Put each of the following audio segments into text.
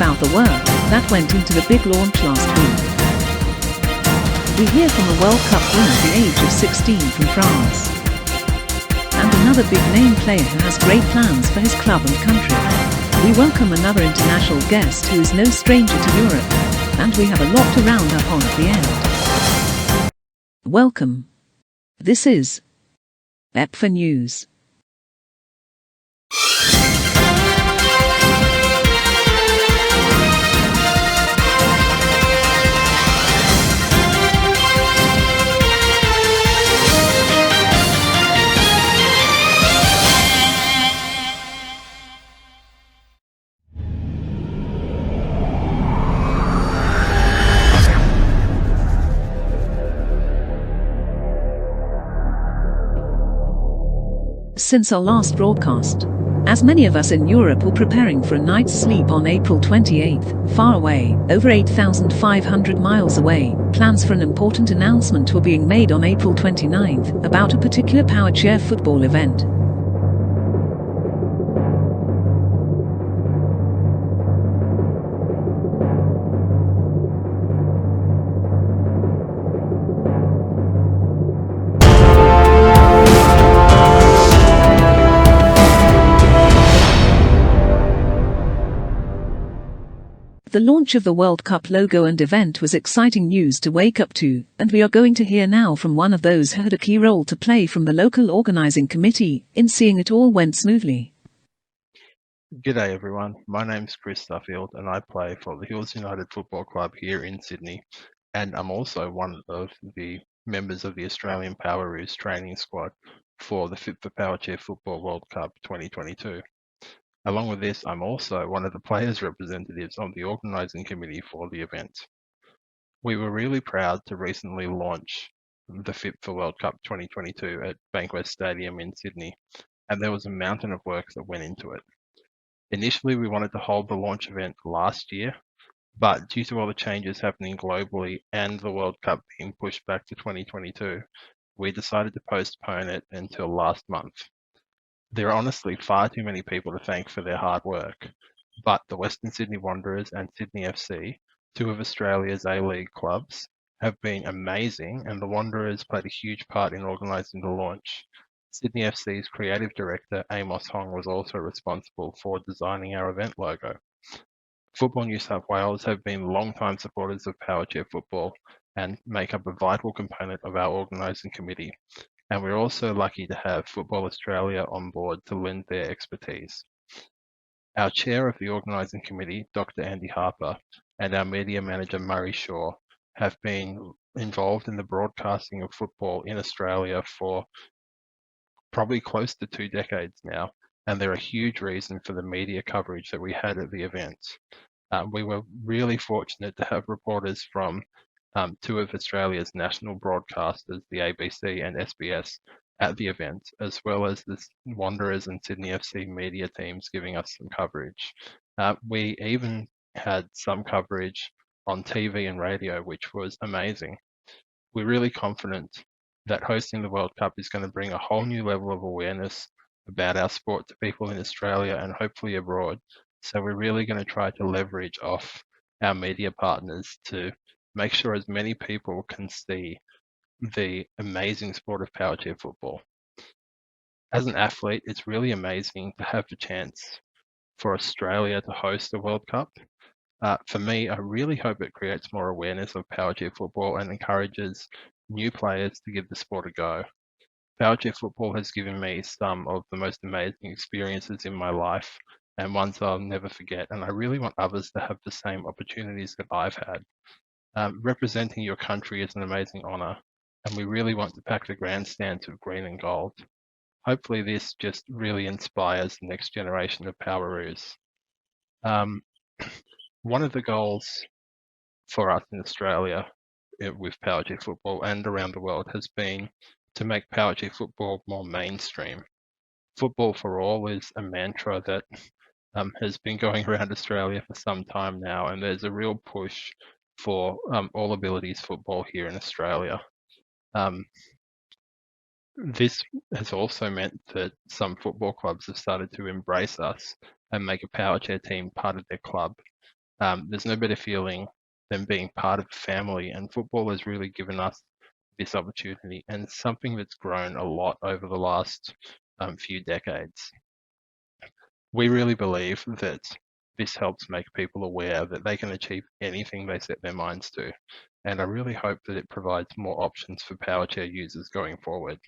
about the work that went into the big launch last week. We hear from a World Cup winner at the age of 16 from France. And another big name player who has great plans for his club and country. We welcome another international guest who is no stranger to Europe. And we have a lot to round up on at the end. Welcome. This is EPFA News. Since our last broadcast, as many of us in Europe were preparing for a night's sleep on April 28th, far away, over 8,500 miles away, plans for an important announcement were being made on April 29th about a particular power chair football event. The launch of the World Cup logo and event was exciting news to wake up to, and we are going to hear now from one of those who had a key role to play from the local organising committee in seeing it all went smoothly. G'day everyone, my name's Chris Suffield and I play for the Hills United Football Club here in Sydney, and I'm also one of the members of the Australian Powerroos training squad for the Fit for Power Chair Football World Cup 2022. Along with this, I'm also one of the players' representatives on the organising committee for the event. We were really proud to recently launch the Fit for World Cup 2022 at Bankwest Stadium in Sydney, and there was a mountain of work that went into it. Initially, we wanted to hold the launch event last year, but due to all the changes happening globally and the World Cup being pushed back to 2022, we decided to postpone it until last month. There are honestly far too many people to thank for their hard work, but the Western Sydney Wanderers and Sydney FC, two of Australia's A-League clubs, have been amazing, and the Wanderers played a huge part in organising the launch. Sydney FC's creative director Amos Hong was also responsible for designing our event logo. Football New South Wales have been long-time supporters of powerchair football and make up a vital component of our organising committee. And we're also lucky to have Football Australia on board to lend their expertise. Our chair of the organising committee, Dr. Andy Harper, and our media manager, Murray Shaw, have been involved in the broadcasting of football in Australia for probably close to 2 decades now, and they're a huge reason for the media coverage that we had at the event. We were really fortunate to have reporters from two of Australia's national broadcasters, the ABC and SBS, at the event, as well as the Wanderers and Sydney FC media teams giving us some coverage. We even had some coverage on TV and radio, which was amazing. We're really confident that hosting the World Cup is going to bring a whole new level of awareness about our sport to people in Australia and hopefully abroad. So we're really going to try to leverage off our media partners to make sure as many people can see the amazing sport of powerchair football. As an athlete, it's really amazing to have the chance for Australia to host the World Cup. For me, I really hope it creates more awareness of powerchair football and encourages new players to give the sport a go. Powerchair football has given me some of the most amazing experiences in my life and ones I'll never forget, and I really want others to have the same opportunities that I've had. Representing your country is an amazing honour, and we really want to pack the grandstands with green and gold. Hopefully this just really inspires the next generation of Powerroos. One of the goals for us in Australia with powerchair football and around the world has been to make powerchair football more mainstream. Football for all is a mantra that has been going around Australia for some time now, and there's a real push for all abilities football here in Australia. This has also meant that some football clubs have started to embrace us and make a powerchair team part of their club. There's no better feeling than being part of a family, and football has really given us this opportunity, and it's something that's grown a lot over the last few decades. We really believe that this helps make people aware that they can achieve anything they set their minds to, and I really hope that it provides more options for power chair users going forward.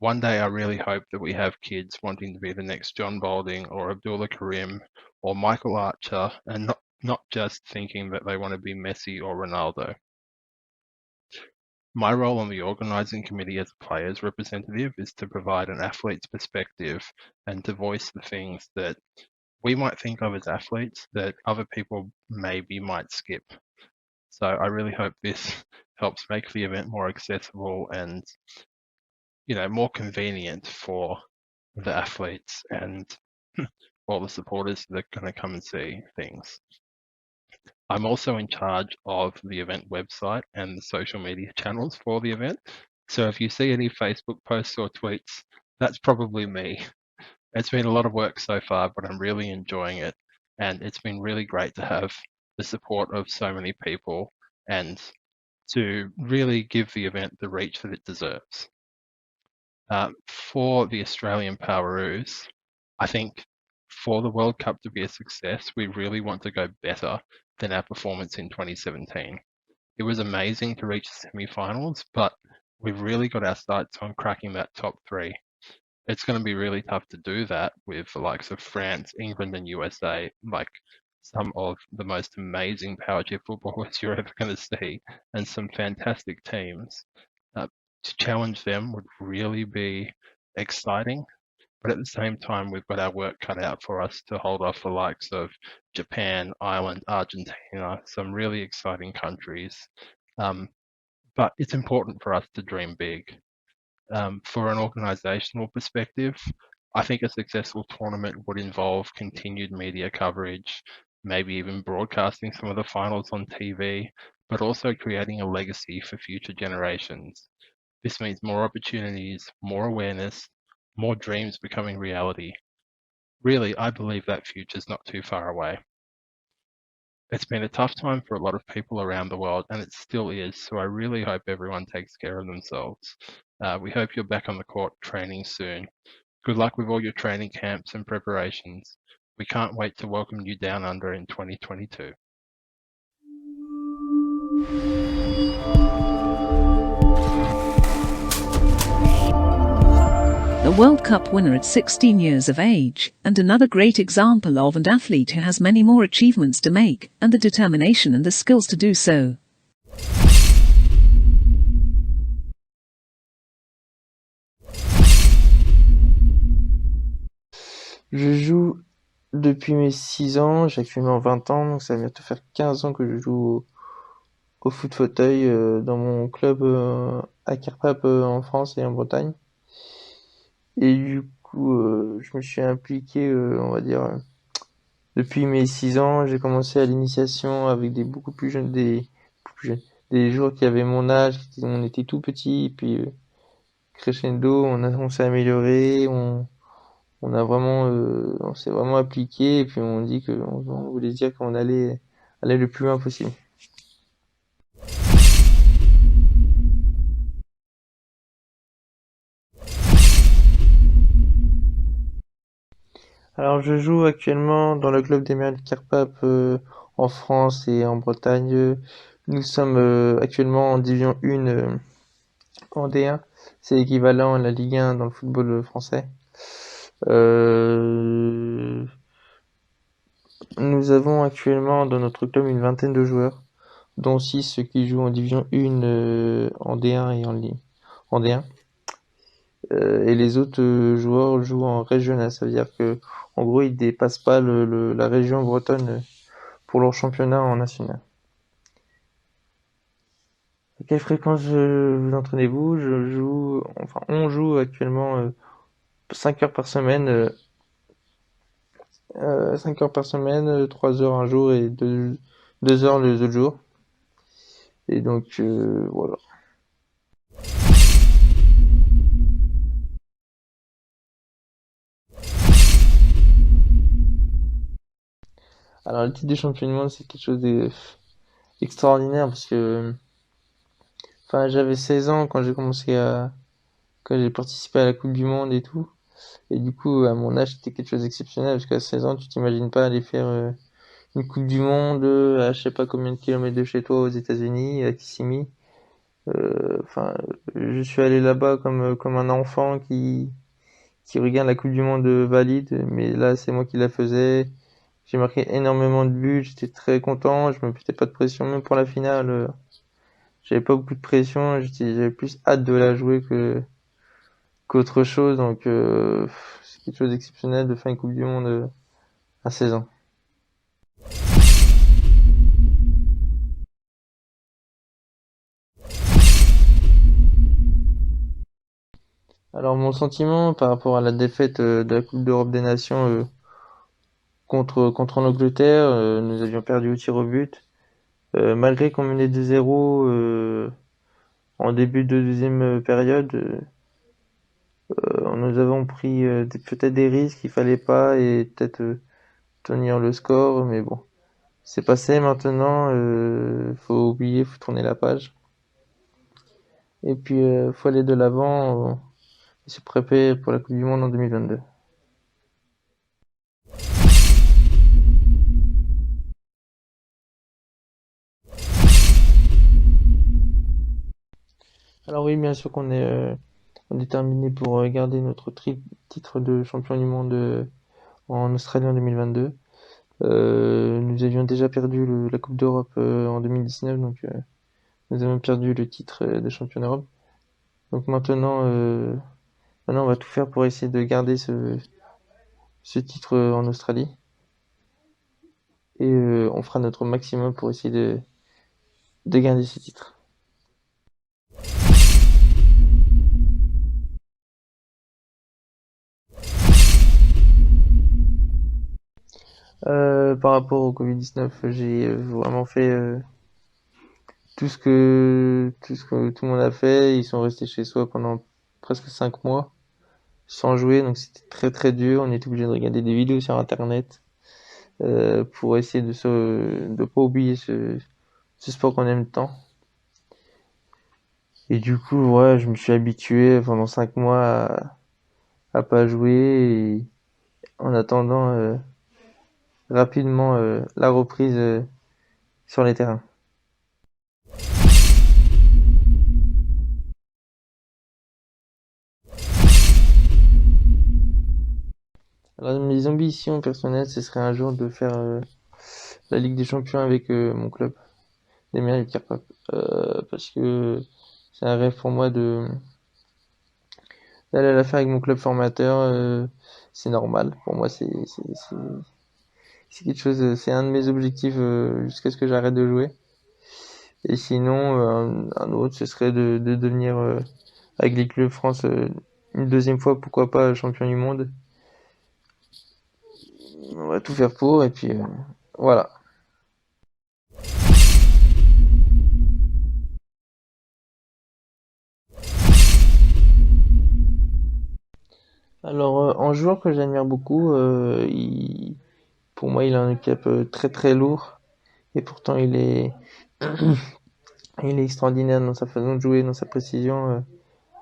One day I really hope that we have kids wanting to be the next John Balding or Abdullah Karim or Michael Archer, and not just thinking that they want to be Messi or Ronaldo. My role on the organising committee as a players representative is to provide an athlete's perspective and to voice the things that we might think of as athletes that other people maybe might skip. So I really hope this helps make the event more accessible and, more convenient for the athletes and all the supporters that are going to come and see things. I'm also in charge of the event website and the social media channels for the event. So if you see any Facebook posts or tweets, that's probably me. It's been a lot of work so far, but I'm really enjoying it. And it's been really great to have the support of so many people and to really give the event the reach that it deserves. For the Australian Poweroos, I think for the World Cup to be a success, we really want to go better than our performance in 2017. It was amazing to reach the semi-finals, but we've really got our sights on cracking that top three. It's going to be really tough to do that with the likes of France, England, and USA, like some of the most amazing power chair footballers you're ever going to see, and some fantastic teams. To challenge them would really be exciting. But at the same time, we've got our work cut out for us to hold off the likes of Japan, Ireland, Argentina, some really exciting countries. But it's important for us to dream big. For an organisational perspective, I think a successful tournament would involve continued media coverage, maybe even broadcasting some of the finals on TV, but also creating a legacy for future generations. This means more opportunities, more awareness, more dreams becoming reality. Really, I believe that future's not too far away. It's been a tough time for a lot of people around the world, and it still is, so I really hope everyone takes care of themselves. We hope you're back on the court training soon. Good luck with all your training camps and preparations. We can't wait to welcome you down under in 2022. The World Cup winner at 16 years of age, and another great example of an athlete who has many more achievements to make, and the determination and the skills to do so. Je joue depuis mes 6 ans, j'ai actuellement 20 ans, donc ça va bientôt faire 15 ans que je joue au foot fauteuil dans mon club à Carpap en France et en Bretagne. Et du coup, je me suis impliqué, on va dire, depuis mes 6 ans. J'ai commencé à l'initiation avec des beaucoup plus jeunes, des joueurs qui avaient mon âge, on était tout petits, puis crescendo, on s'est amélioré, on s'est vraiment appliqué et puis on voulait se dire qu'on allait aller le plus loin possible. Alors je joue actuellement dans le club des Mérides Carpap en France et en Bretagne. Nous sommes actuellement en division 1 en D1. C'est l'équivalent à la Ligue 1 dans le football français. Nous avons actuellement dans notre club une vingtaine de joueurs, dont 6 qui jouent en division 1 en D1 et en D1. Et les autres joueurs jouent en régional, ça veut dire que en gros ils dépassent pas la région bretonne pour leur championnat en national. À quelle fréquence vous entraînez-vous? On joue actuellement 5 heures par semaine, 5 heures par semaine, 3 heures un jour et 2 heures les autres jours. Et donc voilà. Alors, le titre de champion du monde, c'est quelque chose d'extraordinaire parce que, enfin, j'avais 16 ans quand quand j'ai participé à la Coupe du Monde et tout. Et du coup, à mon âge, c'était quelque chose d'exceptionnel parce qu'à 16 ans, tu t'imagines pas aller faire une Coupe du Monde à je sais pas combien de kilomètres de chez toi aux États-Unis, à Kissimmee. Enfin, je suis allé là-bas comme un enfant qui regarde la Coupe du Monde valide, mais là, c'est moi qui la faisais. J'ai marqué énormément de buts, j'étais très content, je me mettais pas de pression, même pour la finale. J'avais pas beaucoup de pression, j'avais plus hâte de la jouer qu'autre chose, donc c'est quelque chose d'exceptionnel de faire une Coupe du Monde à 16 ans. Alors mon sentiment par rapport à la défaite de la Coupe d'Europe des Nations contre l'Angleterre, nous avions perdu au tir au but. Malgré qu'on menait 2-0 en début de deuxième période, nous avons pris peut-être des risques qu'il fallait pas et peut-être tenir le score, mais bon, c'est passé maintenant. Faut oublier, faut tourner la page. Et puis faut aller de l'avant et se préparer pour la Coupe du Monde en 2022. Alors oui, bien sûr on est déterminé pour garder notre titre de champion du monde en Australie en 2022. Nous avions déjà perdu la Coupe d'Europe en 2019, donc nous avons perdu le titre de champion d'Europe. Donc maintenant, on va tout faire pour essayer de garder ce titre en Australie. Et on fera notre maximum pour essayer de garder ce titre. Par rapport au Covid-19, j'ai vraiment fait tout ce que tout le monde a fait. Ils sont restés chez soi pendant presque 5 mois sans jouer, donc c'était très très dur. On était obligé de regarder des vidéos sur Internet pour essayer de pas oublier ce sport qu'on aime tant. Et du coup, ouais, je me suis habitué pendant 5 mois à pas jouer et en attendant rapidement la reprise sur les terrains. Alors, mes ambitions personnelles, ce serait un jour de faire la Ligue des Champions avec mon club, les Mérites Carpap. Parce que c'est un rêve pour moi d'aller la faire avec mon club formateur. C'est normal. Pour moi, c'est quelque chose, c'est un de mes objectifs jusqu'à ce que j'arrête de jouer. Et sinon, un autre, ce serait de devenir avec l'équipe de France une deuxième fois, pourquoi pas champion du monde. On va tout faire pour et puis voilà. Alors en joueur que j'admire beaucoup, pour moi il a un handicap très très lourd et pourtant il est extraordinaire dans sa façon de jouer, dans sa précision.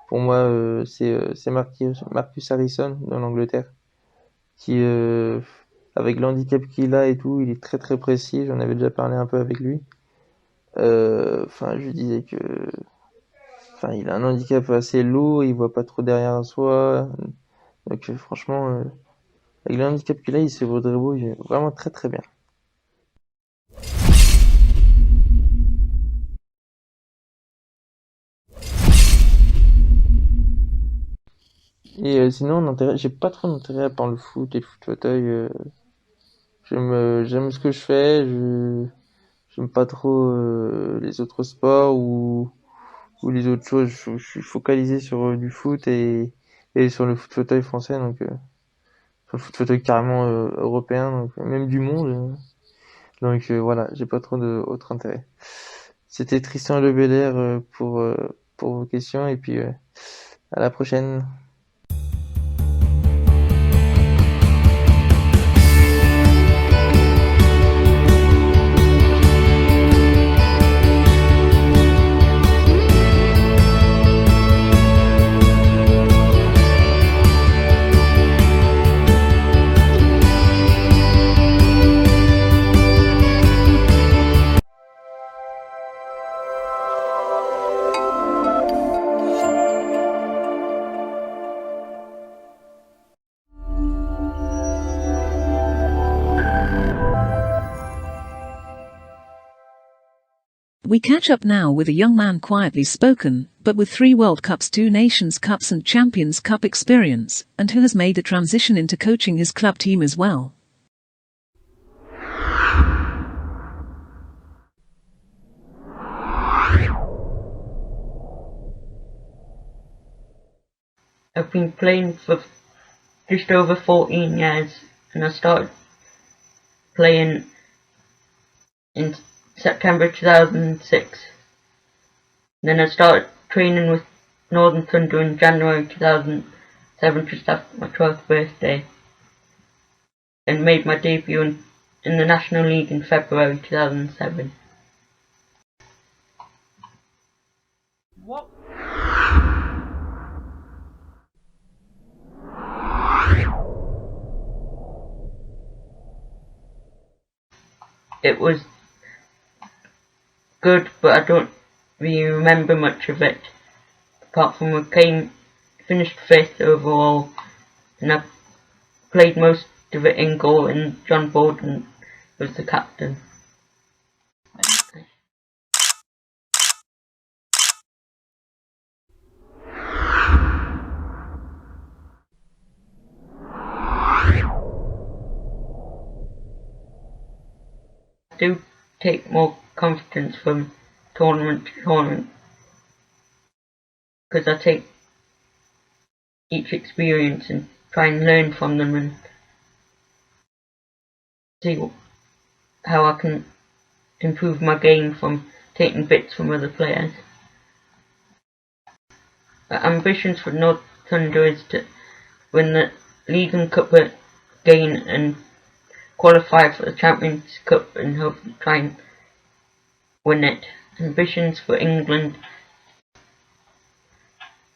Pour moi c'est Marcus Harrison de l'Angleterre qui avec l'handicap qu'il a et tout, il est très très précis. J'en avais déjà parlé un peu avec lui. Enfin, je lui disais que, enfin, il a un handicap assez lourd, il voit pas trop derrière soi. Donc, franchement, avec le handicap qu'il a, il se débrouille vraiment très très bien. Et sinon, j'ai pas trop d'intérêt à part le foot et le foot fauteuil. J'aime ce que je fais. J'aime pas trop les autres sports ou les autres choses. Je suis focalisé sur du foot et sur le foot fauteuil français, donc sur le foot fauteuil carrément européen, donc même du monde. Donc voilà, j'ai pas trop d'autres intérêt. C'était Tristan Lebelair pour vos questions et puis à la prochaine. We catch up now with a young man quietly spoken, but with 3 World Cups, 2 Nations Cups and Champions Cup experience, and who has made the transition into coaching his club team as well. I've been playing for just over 14 years, and I started playing in September 2006. Then I started training with Northern Thunder in January 2007, just after my 12th birthday, and made my debut in the National League in February 2007. What? It was good, but I don't really remember much of it, apart from we finished 5th overall, and I played most of it in goal, and John Borden was the captain. I do take more confidence from tournament to tournament, because I take each experience and try and learn from them and see how I can improve my game from taking bits from other players. My ambitions for North Thunder is to win the League and Cup again and qualify for the Champions Cup and hopefully try and win it. Ambitions for England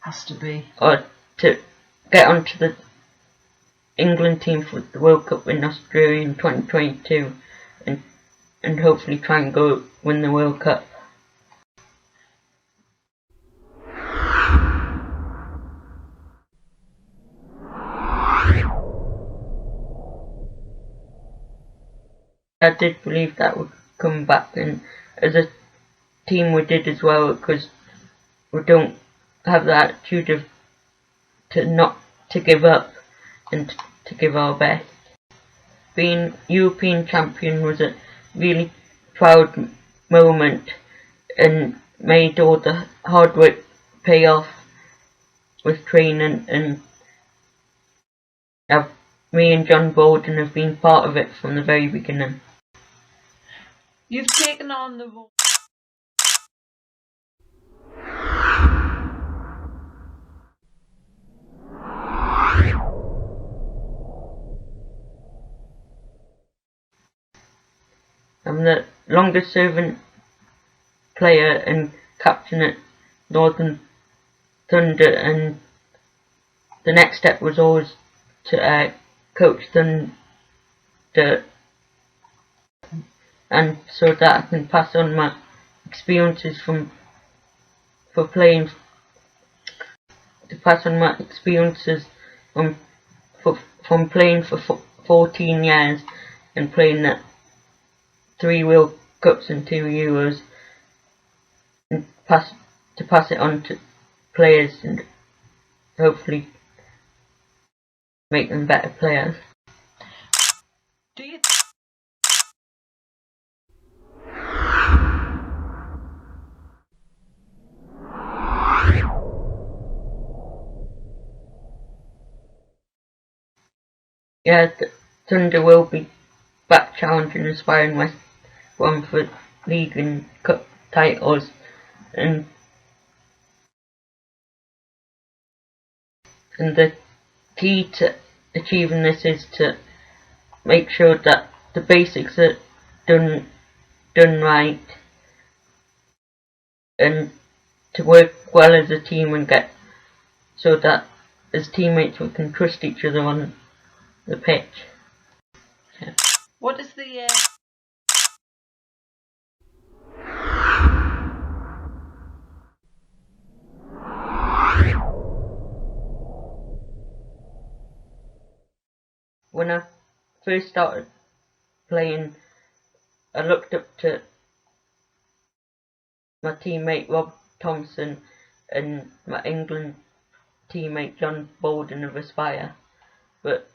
Has to be. are to get onto the England team for the World Cup in Australia in 2022 and hopefully try and go win the World Cup. I did believe that would come back, and as a team we did as well, because we don't have the attitude of to give up and to give our best. Being European champion was a really proud moment and made all the hard work pay off with training, and me and John Borden have been part of it from the very beginning. You've taken on the role. I'm the longest serving player and captain at Northern Thunder, and the next step was always to coach Thunder, and so that I can pass on my experiences from playing from playing for 14 years and playing at 3 World Cups and 2 Euros, and pass it on to players and hopefully make them better players. Do you? Yeah, Thunder will be back challenging aspiring West Brom for League and Cup titles, and the key to achieving this is to make sure that the basics are done right, and to work well as a team and get so that as teammates we can trust each other on the pitch. Yeah. What is the? When I first started playing, I looked up to my teammate Rob Thompson and my England teammate John Bolden of Aspire. But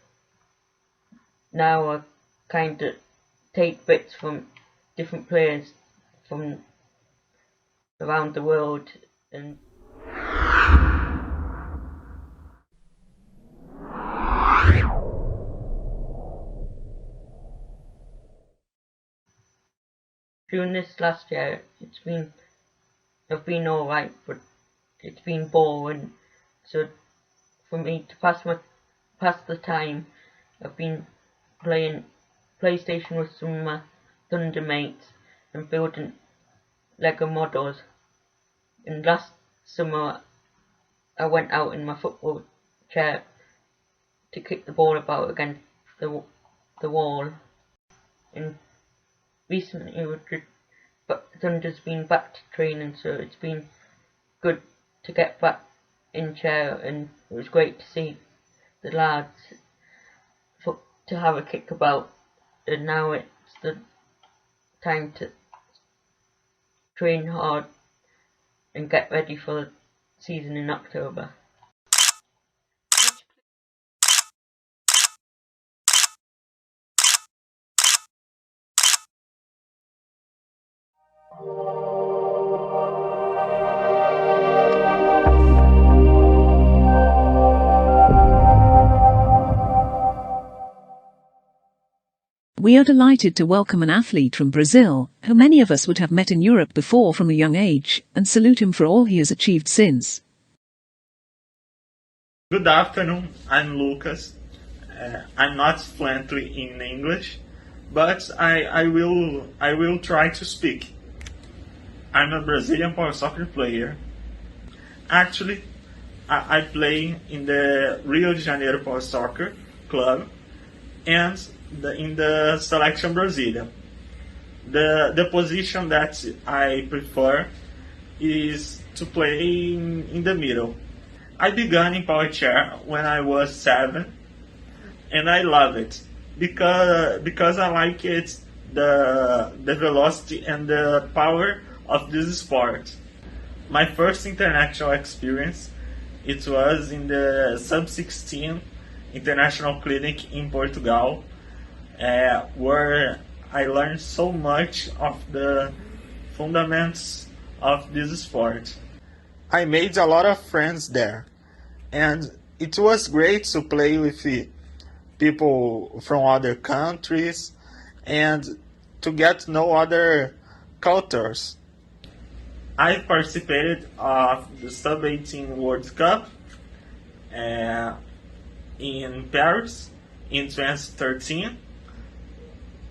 now I kind of take bits from different players from around the world, and during this last year I've been alright, but it's been boring. So for me to pass the time, I've been playing PlayStation with some of my Thunder mates and building Lego models. And last summer I went out in my football chair to kick the ball about against the wall. And recently Thunder's been back to training, so it's been good to get back in chair, and it was great to see the lads to have a kick about. And now it's the time to train hard and get ready for the season in October. We are delighted to welcome an athlete from Brazil, who many of us would have met in Europe before from a young age, and salute him for all he has achieved since. Good afternoon, I'm Lucas. I'm not fluently in English, but I will try to speak. I'm a Brazilian power soccer player. Actually, I play in the Rio de Janeiro Power Soccer Club and in the Selection Brasilia. The position that I prefer is to play in the middle. I began in power chair when I was 7, and I love it because I like it, the velocity and the power of this sport. My first international experience, it was in the sub-16 international clinic in Portugal, where I learned so much of the fundamentals of this sport. I made a lot of friends there, and it was great to play with people from other countries and to get to know other cultures. I participated of the Sub-18 World Cup in Paris in 2013,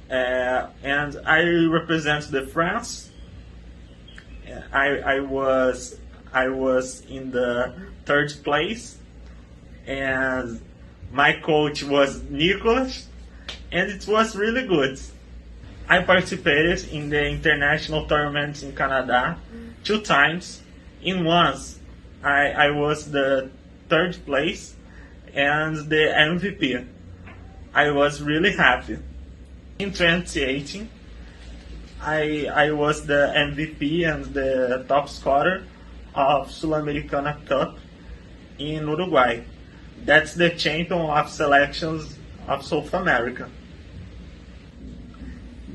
and I represent the France. I was in the 3rd place, and my coach was Nicholas, and it was really good. I participated in the international tournament in Canada 2 times. In once, I was the 3rd place and the MVP. I was really happy. In 2018, I was the MVP and the top scorer of Sul-Americana Cup in Uruguay. That's the champion of selections of South America.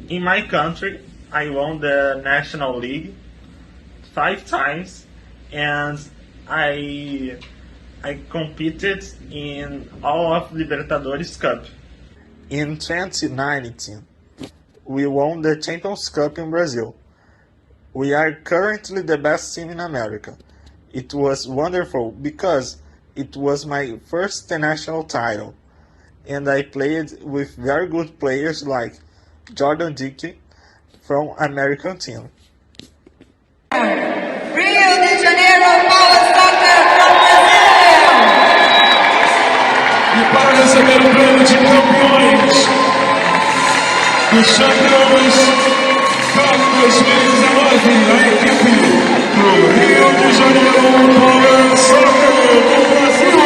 In my country, I won the National League 5 times, and I competed in all of Libertadores Cup. In 2019, we won the Champions Cup in Brazil. We are currently the best team in America. It was wonderful because it was my first international title, and I played with very good players like Jordan Dickey from American team. Rio de Janeiro Power Soccer from Brazil! E para receber o prêmio de campeões dos Champions Cup 2019, a equipe do Rio de Janeiro Power Soccer do Brasil!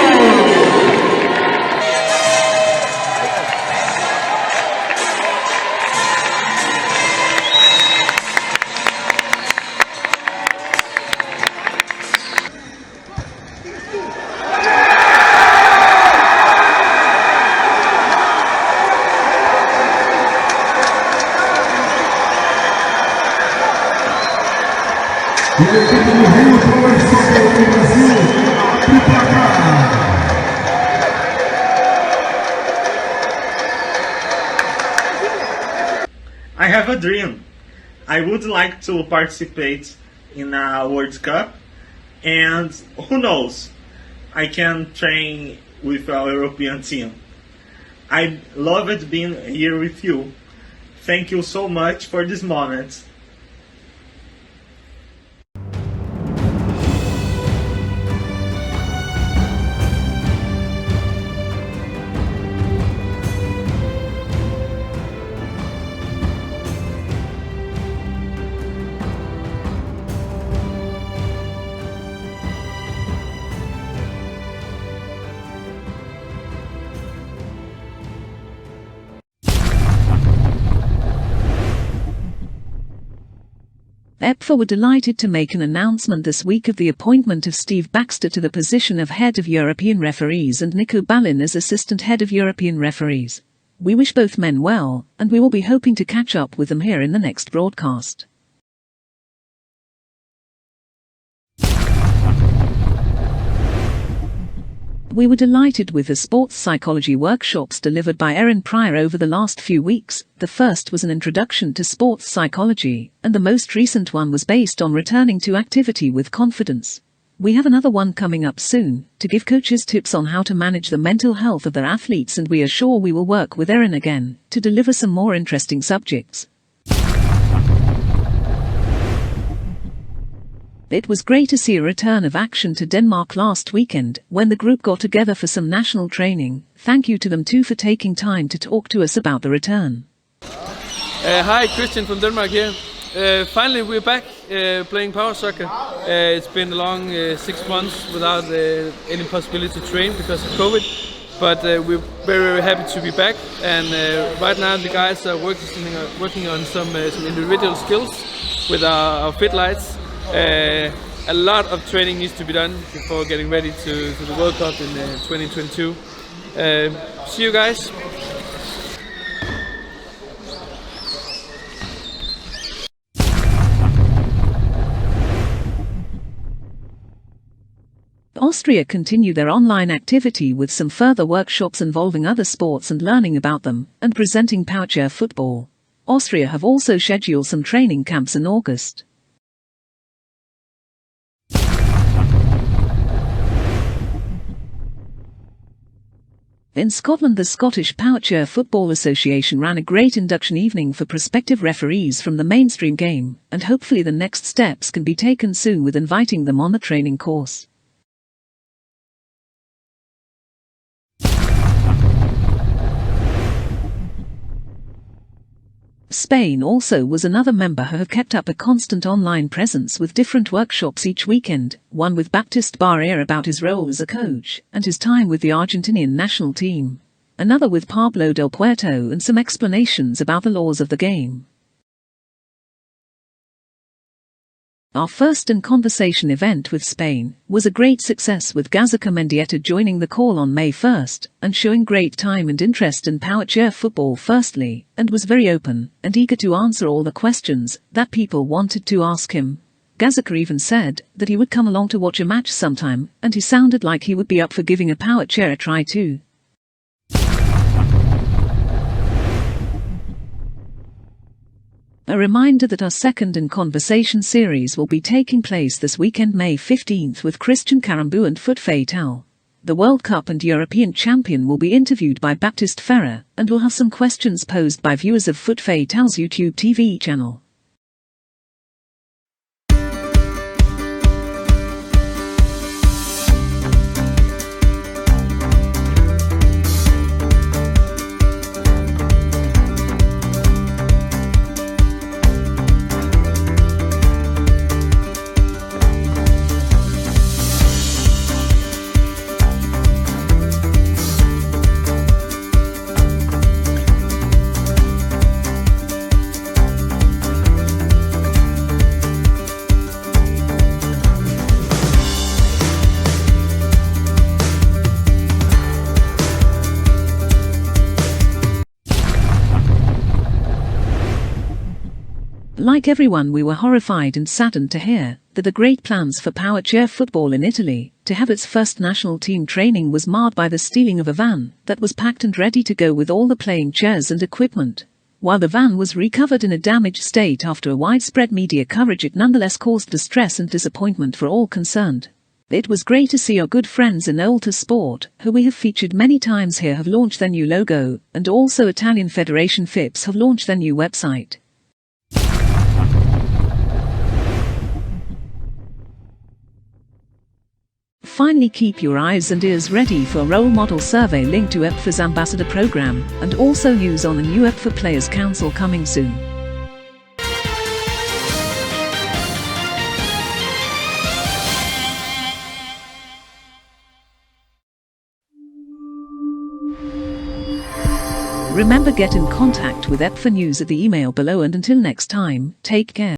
E a equipe do Rio Power Soccer do Brasil abre o placar. I have a dream. I would like to participate in a World Cup, and who knows, I can train with our European team. I loved being here with you. Thank you so much for this moment. EPFA were delighted to make an announcement this week of the appointment of Steve Baxter to the position of Head of European Referees and Nico Ballin as Assistant Head of European Referees. We wish both men well, and we will be hoping to catch up with them here in the next broadcast. We were delighted with the sports psychology workshops delivered by Erin Pryor over the last few weeks. The first was an introduction to sports psychology, and the most recent one was based on returning to activity with confidence. We have another one coming up soon, to give coaches tips on how to manage the mental health of their athletes, and we are sure we will work with Erin again, to deliver some more interesting subjects. It was great to see a return of action to Denmark last weekend, when the group got together for some national training. Thank you to them too for taking time to talk to us about the return. Hi, Christian from Denmark here. Finally we're back playing power soccer. It's been a long 6 months without any possibility to train because of COVID, but we're very happy to be back, and right now the guys are working on some individual skills with our fit lights. A lot of training needs to be done before getting ready to the World Cup in 2022. See you guys. Austria continue their online activity with some further workshops involving other sports and learning about them, and presenting powerchair football. Austria have also scheduled some training camps in August. In Scotland, the Scottish Powerchair Football Association ran a great induction evening for prospective referees from the mainstream game, and hopefully the next steps can be taken soon with inviting them on the training course. Spain also was another member who have kept up a constant online presence with different workshops each weekend, one with Baptiste Barrera about his role as a coach and his time with the Argentinian national team, another with Pablo Del Puerto and some explanations about the laws of the game. Our first in conversation event with Spain was a great success, with Gazzaka Mendieta joining the call on May 1st and showing great time and interest in powerchair football firstly, and was very open and eager to answer all the questions that people wanted to ask him. Gazzaka even said that he would come along to watch a match sometime, and he sounded like he would be up for giving a powerchair a try too. A reminder that our second in conversation series will be taking place this weekend, May 15th, with Christian Carambou and Foot Fatal. The World Cup and European champion will be interviewed by Baptiste Ferrer, and will have some questions posed by viewers of Foot Fatal's YouTube TV channel. Like everyone, we were horrified and saddened to hear that the great plans for power chair football in Italy to have its first national team training was marred by the stealing of a van that was packed and ready to go with all the playing chairs and equipment. While the van was recovered in a damaged state after a widespread media coverage, it nonetheless caused distress and disappointment for all concerned. It was great to see our good friends in Olta Sport, who we have featured many times here, have launched their new logo, and also Italian Federation FIPS have launched their new website. Finally, keep your eyes and ears ready for a role model survey linked to EPFA's ambassador program, and also news on the new EPFA Players Council coming soon. Remember, get in contact with EPFA News at the email below, and until next time, take care.